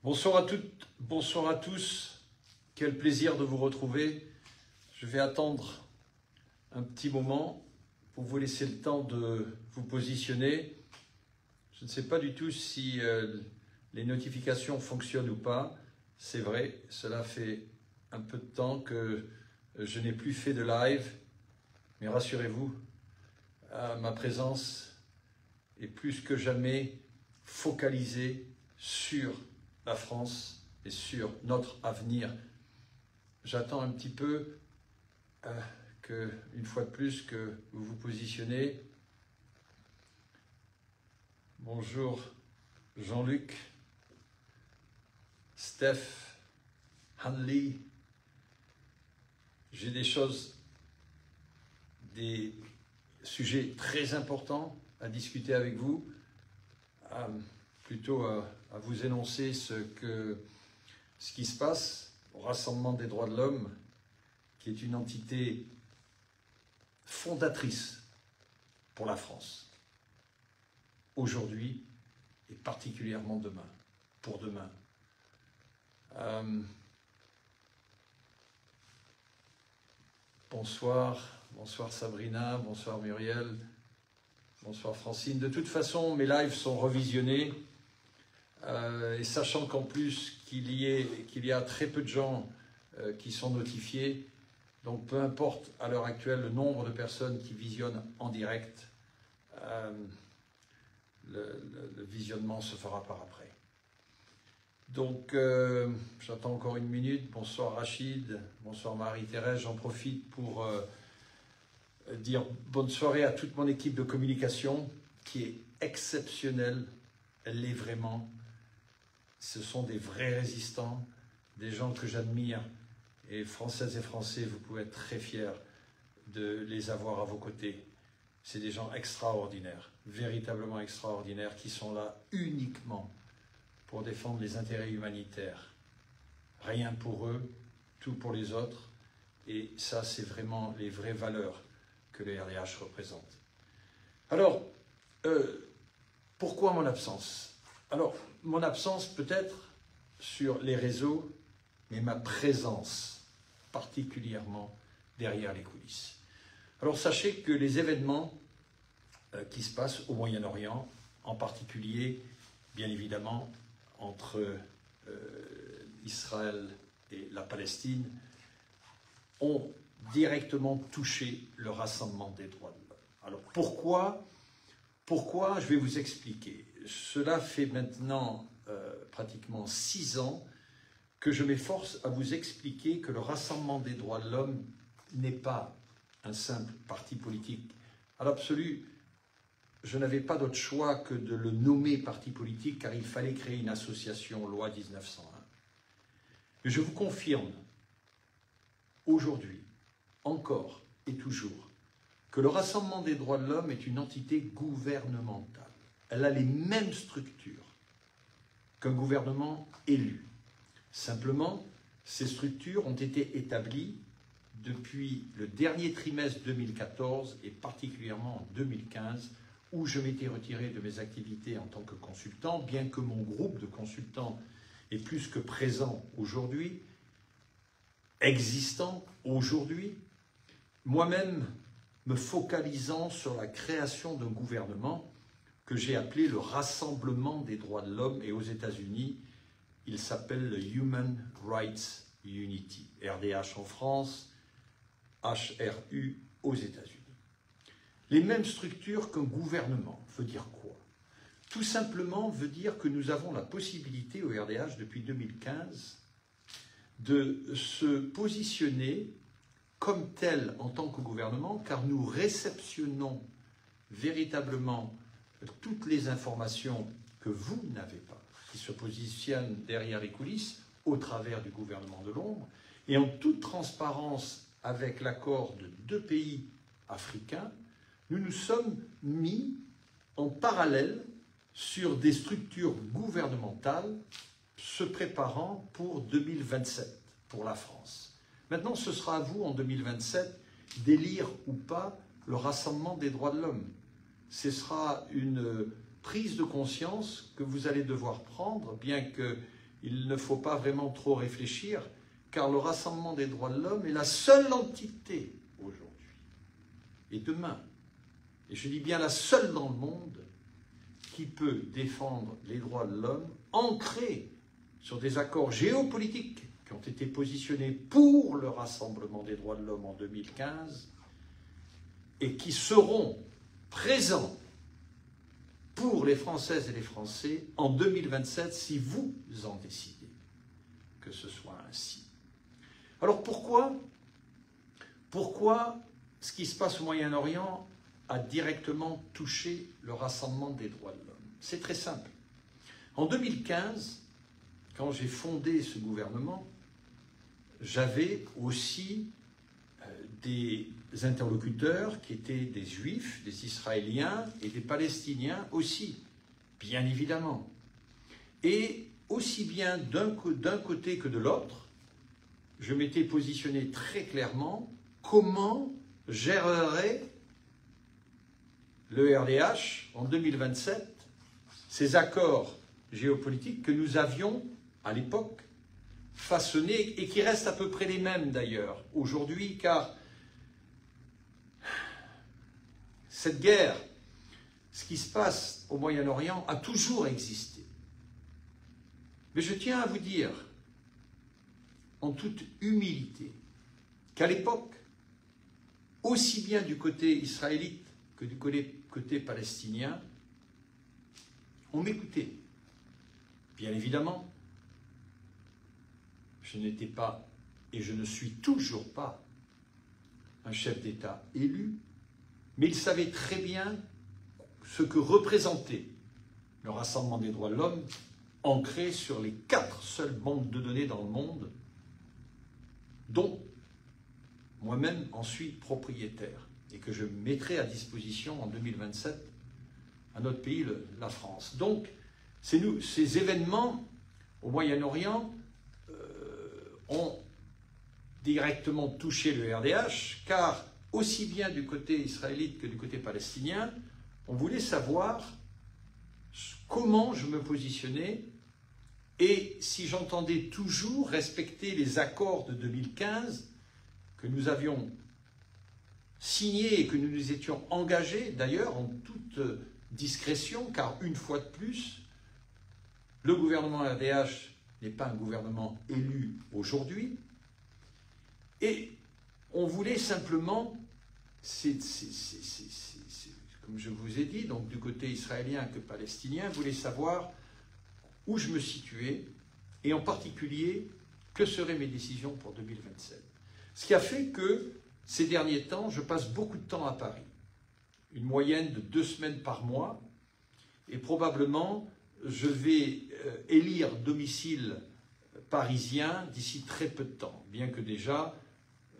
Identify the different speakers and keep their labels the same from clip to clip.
Speaker 1: Bonsoir à toutes, bonsoir à tous. Quel plaisir de vous retrouver. Je vais attendre un petit moment pour vous laisser le temps de vous positionner. Je ne sais pas du tout si les notifications fonctionnent ou pas. C'est vrai, cela fait un peu de temps que je n'ai plus fait de live. Mais rassurez-vous, ma présence est plus que jamais focalisée sur la France et sur notre avenir. J'attends un petit peu une fois de plus que vous vous positionnez. Bonjour Jean-Luc, Steph, Hanley. J'ai des sujets très importants à discuter avec vous, plutôt à vous énoncer ce qui se passe au Rassemblement des droits de l'homme, qui est une entité fondatrice pour la France, aujourd'hui et particulièrement demain, pour demain. Bonsoir Sabrina, bonsoir Muriel, bonsoir Francine. De toute façon, mes lives sont revisionnés. Et sachant qu'en plus qu'il y a très peu de gens qui sont notifiés, donc peu importe à l'heure actuelle le nombre de personnes qui visionnent en direct, le visionnement se fera par après. Donc j'attends encore une minute. Bonsoir Rachid, bonsoir Marie-Thérèse. J'en profite pour dire bonne soirée à toute mon équipe de communication qui est exceptionnelle. Elle l'est vraiment. Ce sont des vrais résistants, des gens que j'admire. Et Françaises et Français, vous pouvez être très fiers de les avoir à vos côtés. C'est des gens extraordinaires, véritablement extraordinaires, qui sont là uniquement pour défendre les intérêts humanitaires. Rien pour eux, tout pour les autres. Et ça, c'est vraiment les vraies valeurs que le RDH représente. Alors, pourquoi mon absence ? Alors, mon absence peut-être sur les réseaux, mais ma présence particulièrement derrière les coulisses. Alors, sachez que les événements qui se passent au Moyen-Orient, en particulier, bien évidemment, entre Israël et la Palestine, ont directement touché le Rassemblement des droits de l'homme. Alors, pourquoi? Je vais vous expliquer. Cela fait maintenant pratiquement 6 ans que je m'efforce à vous expliquer que le Rassemblement des droits de l'homme n'est pas un simple parti politique. À l'absolu, je n'avais pas d'autre choix que de le nommer parti politique car il fallait créer une association loi 1901. Mais je vous confirme aujourd'hui, encore et toujours, que le Rassemblement des droits de l'homme est une entité gouvernementale. Elle a les mêmes structures qu'un gouvernement élu. Simplement, ces structures ont été établies depuis le dernier trimestre 2014 et particulièrement en 2015, où je m'étais retiré de mes activités en tant que consultant, bien que mon groupe de consultants est plus que présent aujourd'hui, existant aujourd'hui, moi-même me focalisant sur la création d'un gouvernement que j'ai appelé le Rassemblement des droits de l'homme, et aux États-Unis, il s'appelle le Human Rights Unity, RDH en France, HRU aux États-Unis. Les mêmes structures qu'un gouvernement veut dire quoi? Tout simplement veut dire que nous avons la possibilité au RDH depuis 2015 de se positionner comme tel en tant que gouvernement, car nous réceptionnons véritablement toutes les informations que vous n'avez pas, qui se positionnent derrière les coulisses au travers du gouvernement de l'ombre, et en toute transparence avec l'accord de 2 pays africains, nous nous sommes mis en parallèle sur des structures gouvernementales se préparant pour 2027, pour la France. Maintenant, ce sera à vous, en 2027, d'élire ou pas le Rassemblement des droits de l'homme. Ce sera une prise de conscience que vous allez devoir prendre, bien qu'il il ne faut pas vraiment trop réfléchir, car le Rassemblement des droits de l'homme est la seule entité aujourd'hui et demain, et je dis bien la seule dans le monde, qui peut défendre les droits de l'homme ancrés sur des accords géopolitiques qui ont été positionnés pour le Rassemblement des droits de l'homme en 2015 et qui seront présents pour les Françaises et les Français en 2027 si vous en décidez que ce soit ainsi. Alors pourquoi ce qui se passe au Moyen-Orient a directement touché le Rassemblement des droits de l'homme? C'est très simple. En 2015, quand j'ai fondé ce gouvernement, j'avais aussi des interlocuteurs qui étaient des Juifs, des Israéliens et des Palestiniens aussi, bien évidemment. Et aussi bien d'un côté que de l'autre, je m'étais positionné très clairement comment gérerait le RDH en 2027 ces accords géopolitiques que nous avions à l'époque façonnés et qui restent à peu près les mêmes d'ailleurs aujourd'hui, car cette guerre, ce qui se passe au Moyen-Orient a toujours existé. Mais je tiens à vous dire, en toute humilité, qu'à l'époque, aussi bien du côté israélite que du côté palestinien, on m'écoutait. Bien évidemment, je n'étais pas, et je ne suis toujours pas, un chef d'État élu, mais il savait très bien ce que représentait le Rassemblement des droits de l'homme, ancré sur les 4 seules banques de données dans le monde, dont moi-même en suis propriétaire, et que je mettrai à disposition en 2027 à notre pays, la France. Donc, ces événements au Moyen-Orient ont directement touché le RDH, car aussi bien du côté israélite que du côté palestinien, on voulait savoir comment je me positionnais et si j'entendais toujours respecter les accords de 2015 que nous avions signés et que nous nous étions engagés, d'ailleurs en toute discrétion, car une fois de plus, le gouvernement RDH n'est pas un gouvernement élu aujourd'hui, et on voulait simplement, comme je vous ai dit, donc du côté israélien que palestinien, voulait savoir où je me situais, et en particulier, que seraient mes décisions pour 2027. Ce qui a fait que, ces derniers temps, je passe beaucoup de temps à Paris. Une moyenne de 2 semaines par mois, et probablement, je vais élire domicile parisien d'ici très peu de temps, bien que déjà,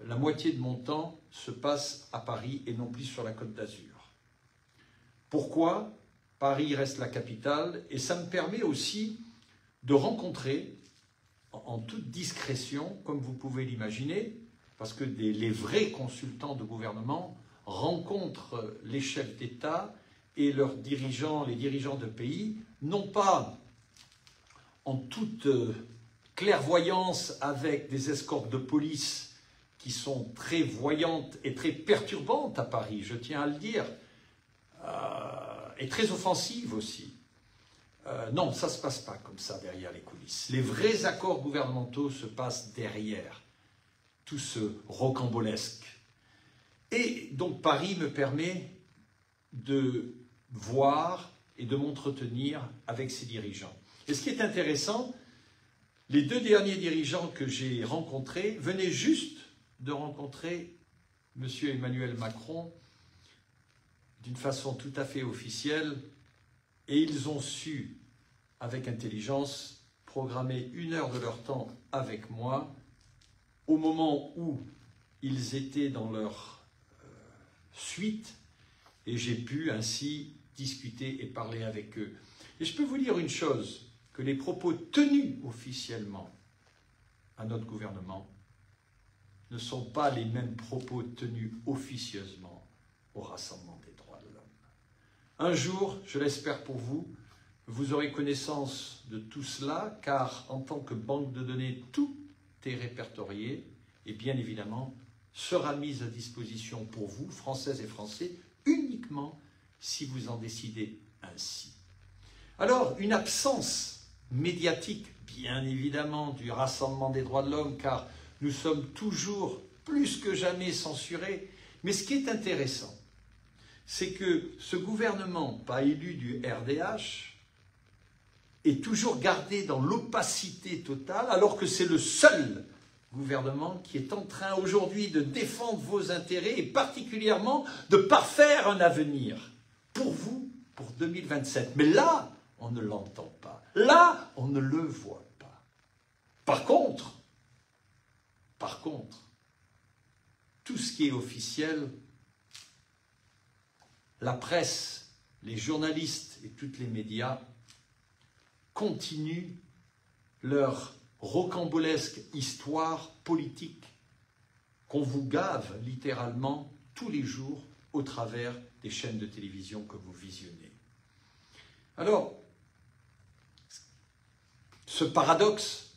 Speaker 1: la moitié de mon temps se passe à Paris et non plus sur la Côte d'Azur. Pourquoi ? Paris reste la capitale et ça me permet aussi de rencontrer en toute discrétion, comme vous pouvez l'imaginer, parce que les vrais consultants de gouvernement rencontrent les chefs d'État et leurs dirigeants, les dirigeants de pays, non pas en toute clairvoyance avec des escortes de police qui sont très voyantes et très perturbantes à Paris, je tiens à le dire, et très offensives aussi. Non, ça ne se passe pas comme ça derrière les coulisses. Les vrais accords gouvernementaux se passent derrière tout ce rocambolesque. Et donc Paris me permet de voir et de m'entretenir avec ces dirigeants. Et ce qui est intéressant, les 2 derniers dirigeants que j'ai rencontrés venaient juste de rencontrer M. Emmanuel Macron d'une façon tout à fait officielle, et ils ont su, avec intelligence, programmer 1 heure de leur temps avec moi au moment où ils étaient dans leur suite, et j'ai pu ainsi discuter et parler avec eux. Et je peux vous dire une chose, que les propos tenus officiellement à notre gouvernement ne sont pas les mêmes propos tenus officieusement au Rassemblement des droits de l'homme. Un jour, je l'espère pour vous, vous aurez connaissance de tout cela, car en tant que banque de données, tout est répertorié et bien évidemment sera mis à disposition pour vous, Françaises et Français, uniquement si vous en décidez ainsi. Alors, une absence médiatique, bien évidemment, du Rassemblement des droits de l'homme, car nous sommes toujours plus que jamais censurés. Mais ce qui est intéressant, c'est que ce gouvernement, pas élu du RDH, est toujours gardé dans l'opacité totale, alors que c'est le seul gouvernement qui est en train aujourd'hui de défendre vos intérêts et particulièrement de parfaire un avenir pour vous, pour 2027. Mais là, on ne l'entend pas. Là, on ne le voit pas. Par contre, tout ce qui est officiel, la presse, les journalistes et tous les médias continuent leur rocambolesque histoire politique qu'on vous gave littéralement tous les jours au travers des chaînes de télévision que vous visionnez. Alors, ce paradoxe,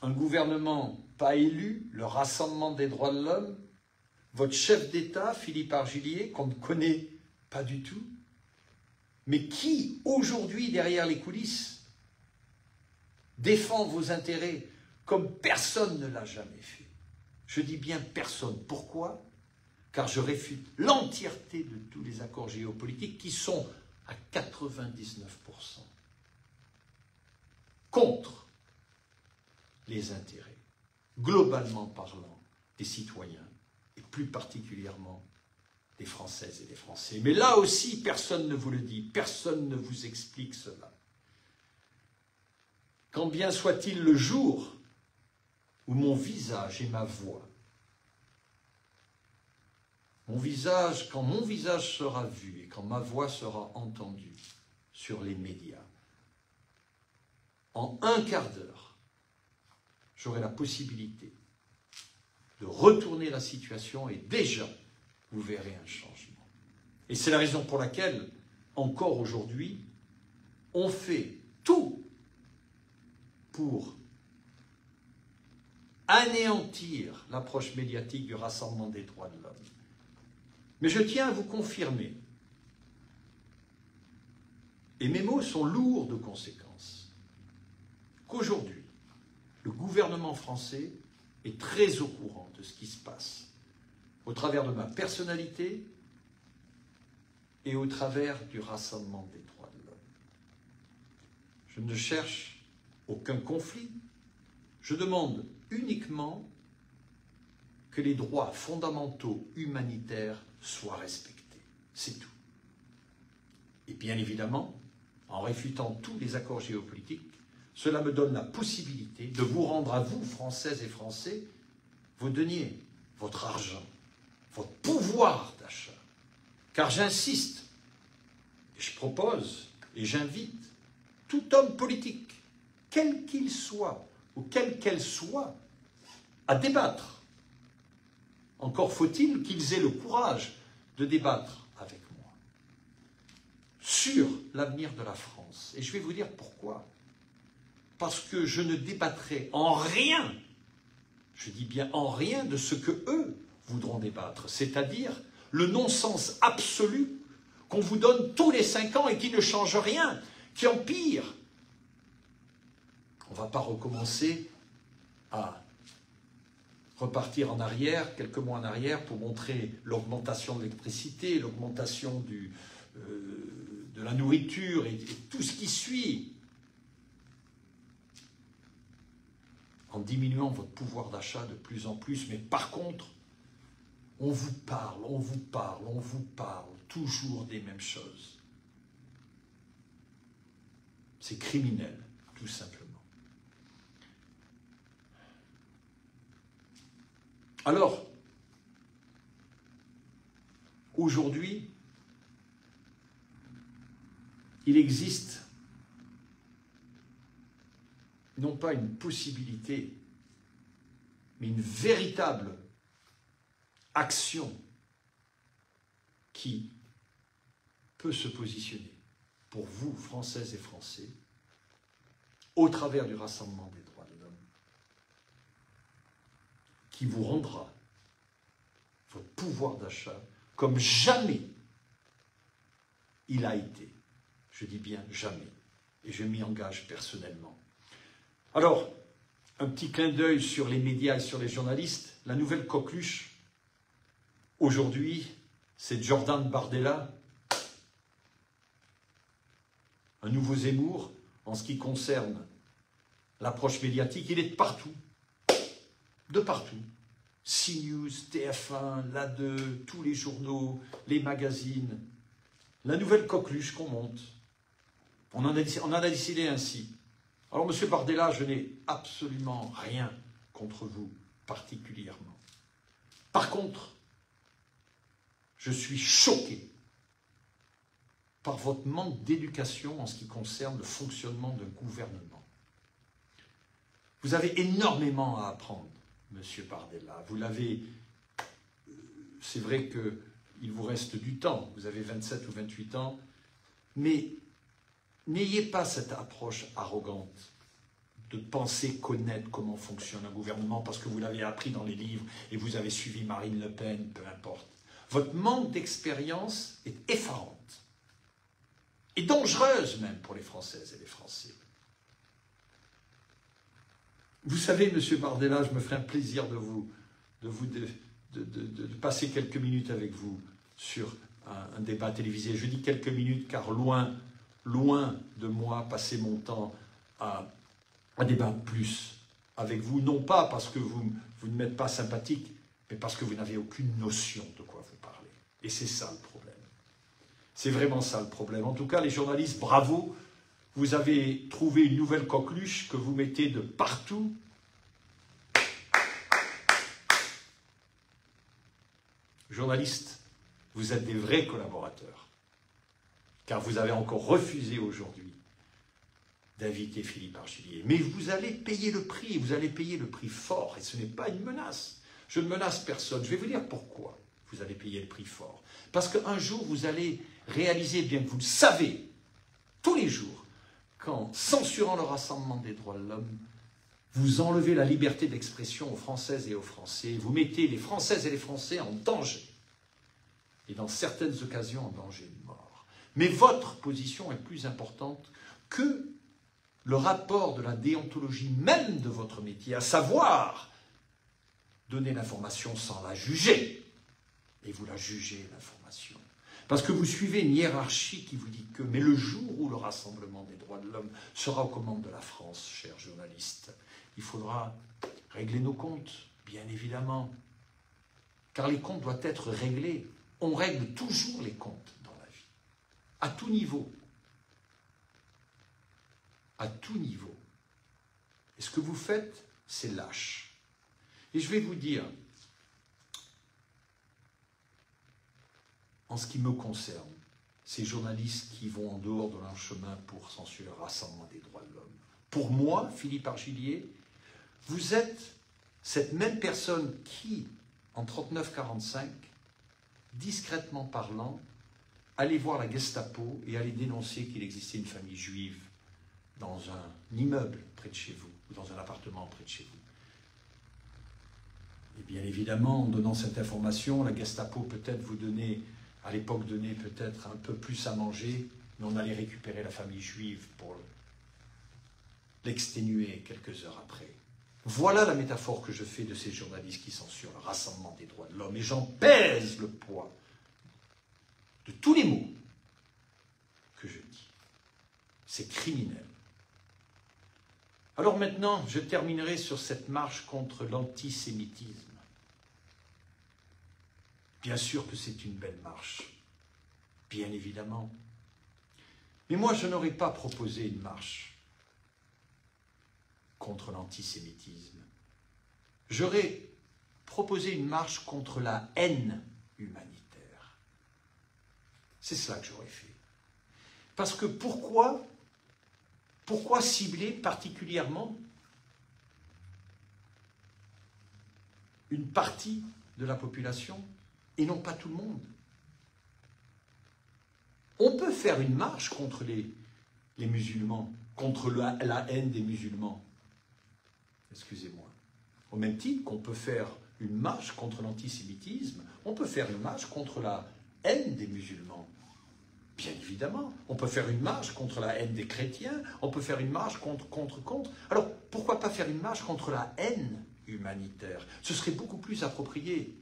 Speaker 1: un gouvernement pas élu, le Rassemblement des droits de l'homme, votre chef d'État, Philippe Argillier, qu'on ne connaît pas du tout, mais qui, aujourd'hui, derrière les coulisses, défend vos intérêts comme personne ne l'a jamais fait. Je dis bien personne. Pourquoi? Car je réfute l'entièreté de tous les accords géopolitiques qui sont à 99% contre les intérêts, globalement parlant, des citoyens, et plus particulièrement des Françaises et des Français. Mais là aussi, personne ne vous le dit, personne ne vous explique cela. Quand bien soit-il le jour où mon visage et ma voix, quand mon visage sera vu et quand ma voix sera entendue sur les médias, en un quart d'heure, j'aurai la possibilité de retourner la situation et déjà, vous verrez un changement. Et c'est la raison pour laquelle, encore aujourd'hui, on fait tout pour anéantir l'approche médiatique du Rassemblement des droits de l'homme. Mais je tiens à vous confirmer, et mes mots sont lourds de conséquences, qu'aujourd'hui, le gouvernement français est très au courant de ce qui se passe, au travers de ma personnalité et au travers du Rassemblement des droits de l'homme. Je ne cherche aucun conflit, je demande uniquement que les droits fondamentaux humanitaires soient respectés. C'est tout. Et bien évidemment, en réfutant tous les accords géopolitiques, cela me donne la possibilité de vous rendre à vous, Françaises et Français, vos deniers, votre argent, votre pouvoir d'achat. Car j'insiste, et je propose, et j'invite tout homme politique, quel qu'il soit, ou quelle qu'elle soit, à débattre. Encore faut-il qu'ils aient le courage de débattre avec moi sur l'avenir de la France. Et je vais vous dire pourquoi. Parce que je ne débattrai en rien, je dis bien en rien, de ce que eux voudront débattre, c'est-à-dire le non-sens absolu qu'on vous donne tous les 5 ans et qui ne change rien, qui empire. On ne va pas recommencer à repartir en arrière, quelques mois en arrière, pour montrer l'augmentation de l'électricité, l'augmentation de la nourriture et tout ce qui suit, en diminuant votre pouvoir d'achat de plus en plus. Mais par contre, on vous parle, toujours des mêmes choses. C'est criminel, tout simplement. Alors, aujourd'hui, il existe non pas une possibilité, mais une véritable action qui peut se positionner pour vous, Françaises et Français, au travers du Rassemblement des droits de l'homme, qui vous rendra votre pouvoir d'achat comme jamais il a été. Je dis bien jamais. Et je m'y engage personnellement. Alors, un petit clin d'œil sur les médias et sur les journalistes. La nouvelle coqueluche, aujourd'hui, c'est Jordan Bardella, un nouveau Zemmour en ce qui concerne l'approche médiatique. Il est de partout. De partout. CNews, TF1, l'A2, tous les journaux, les magazines. La nouvelle coqueluche qu'on monte. On en a décidé ainsi. Alors, M. Bardella, je n'ai absolument rien contre vous, particulièrement. Par contre, je suis choqué par votre manque d'éducation en ce qui concerne le fonctionnement d'un gouvernement. Vous avez énormément à apprendre, M. Bardella. Vous l'avez... C'est vrai qu'il vous reste du temps. Vous avez 27 ou 28 ans. Mais n'ayez pas cette approche arrogante de penser connaître comment fonctionne un gouvernement parce que vous l'avez appris dans les livres et vous avez suivi Marine Le Pen, peu importe. Votre manque d'expérience est effarante et dangereuse même pour les Françaises et les Français. Vous savez, M. Bardella, je me ferai un plaisir de passer quelques minutes avec vous sur un débat télévisé. Je dis quelques minutes car loin de moi passer mon temps à débattre plus avec vous, non pas parce que vous ne m'êtes pas sympathique, mais parce que vous n'avez aucune notion de quoi vous parlez. Et c'est ça le problème. C'est vraiment ça le problème. En tout cas, les journalistes, bravo, vous avez trouvé une nouvelle coqueluche que vous mettez de partout. Journalistes, vous êtes des vrais collaborateurs, car vous avez encore refusé aujourd'hui d'inviter Philippe Argillier. Mais vous allez payer le prix, et vous allez payer le prix fort, et ce n'est pas une menace. Je ne menace personne. Je vais vous dire pourquoi vous allez payer le prix fort. Parce qu'un jour, vous allez réaliser, bien que vous le savez, tous les jours, qu'en censurant le Rassemblement des droits de l'homme, vous enlevez la liberté d'expression aux Françaises et aux Français, vous mettez les Françaises et les Français en danger, et dans certaines occasions en danger de mort. Mais votre position est plus importante que le rapport de la déontologie même de votre métier, à savoir donner l'information sans la juger. Et vous la jugez, l'information. Parce que vous suivez une hiérarchie qui vous dit que, mais le jour où le Rassemblement des droits de l'homme sera aux commandes de la France, chers journalistes, il faudra régler nos comptes, bien évidemment. Car les comptes doivent être réglés. On règle toujours les comptes dans la vie, à tout niveau. À tout niveau. Et ce que vous faites, c'est lâche. Et je vais vous dire, en ce qui me concerne, ces journalistes qui vont en dehors de leur chemin pour censurer le Rassemblement des droits de l'homme, pour moi, Philippe Argillier, vous êtes cette même personne qui, en 39-45, discrètement parlant, allait voir la Gestapo et allait dénoncer qu'il existait une famille juive dans un immeuble près de chez vous, ou dans un appartement près de chez vous. Et bien évidemment, en donnant cette information, la Gestapo peut-être vous donnait, à l'époque donnait peut-être un peu plus à manger, mais on allait récupérer la famille juive pour l'exténuer quelques heures après. Voilà la métaphore que je fais de ces journalistes qui censurent le Rassemblement des droits de l'homme. Et j'en pèse le poids de tous les mots que je dis. C'est criminel. Alors maintenant, je terminerai sur cette marche contre l'antisémitisme. Bien sûr que c'est une belle marche, bien évidemment. Mais moi, je n'aurais pas proposé une marche contre l'antisémitisme. J'aurais proposé une marche contre la haine humanitaire. C'est cela que j'aurais fait. Parce que pourquoi cibler particulièrement une partie de la population et non pas tout le monde? On On peut faire une marche contre les musulmans, contre la haine des musulmans. Excusez-moi. Au même titre qu'on peut faire une marche contre l'antisémitisme, on peut faire une marche contre la haine des musulmans. Bien évidemment, on peut faire une marche contre la haine des chrétiens, on peut faire une marche contre. Alors, pourquoi pas faire une marche contre la haine humanitaire? Ce serait beaucoup plus approprié.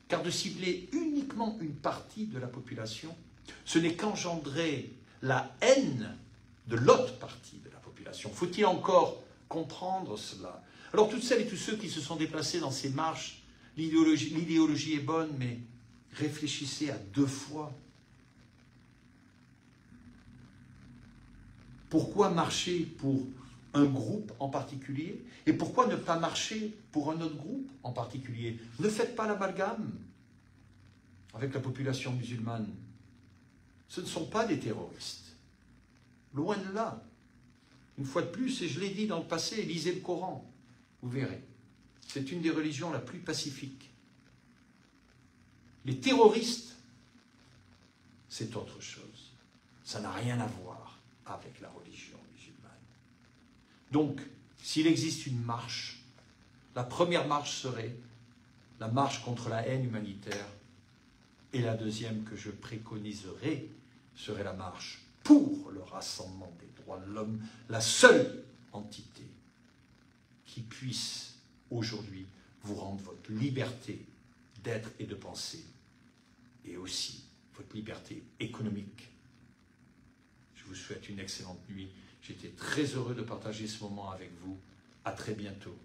Speaker 1: Car de cibler uniquement une partie de la population, ce n'est qu'engendrer la haine de l'autre partie de la population. Faut-il encore comprendre cela? Alors, toutes celles et tous ceux qui se sont déplacés dans ces marches, l'idéologie est bonne, mais réfléchissez à 2 fois. Pourquoi marcher pour un groupe en particulier? Et pourquoi ne pas marcher pour un autre groupe en particulier? Ne faites pas l'amalgame avec la population musulmane. Ce ne sont pas des terroristes. Loin de là. Une fois de plus, et je l'ai dit dans le passé, lisez le Coran. Vous verrez. C'est une des religions la plus pacifique. Les terroristes, c'est autre chose. Ça n'a rien à voir avec la religion musulmane. Donc, s'il existe une marche, la première marche serait la marche contre la haine humanitaire, et la deuxième que je préconiserai serait la marche pour le rassemblement des droits de l'homme, la seule entité qui puisse aujourd'hui vous rendre votre liberté d'être et de penser, et aussi votre liberté économique. Je vous souhaite une excellente nuit. J'étais très heureux de partager ce moment avec vous. À très bientôt.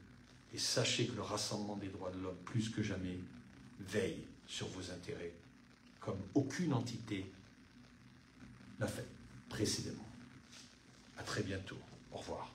Speaker 1: Et sachez que le rassemblement des droits de l'homme, plus que jamais, veille sur vos intérêts, comme aucune entité l'a fait précédemment. À très bientôt. Au revoir.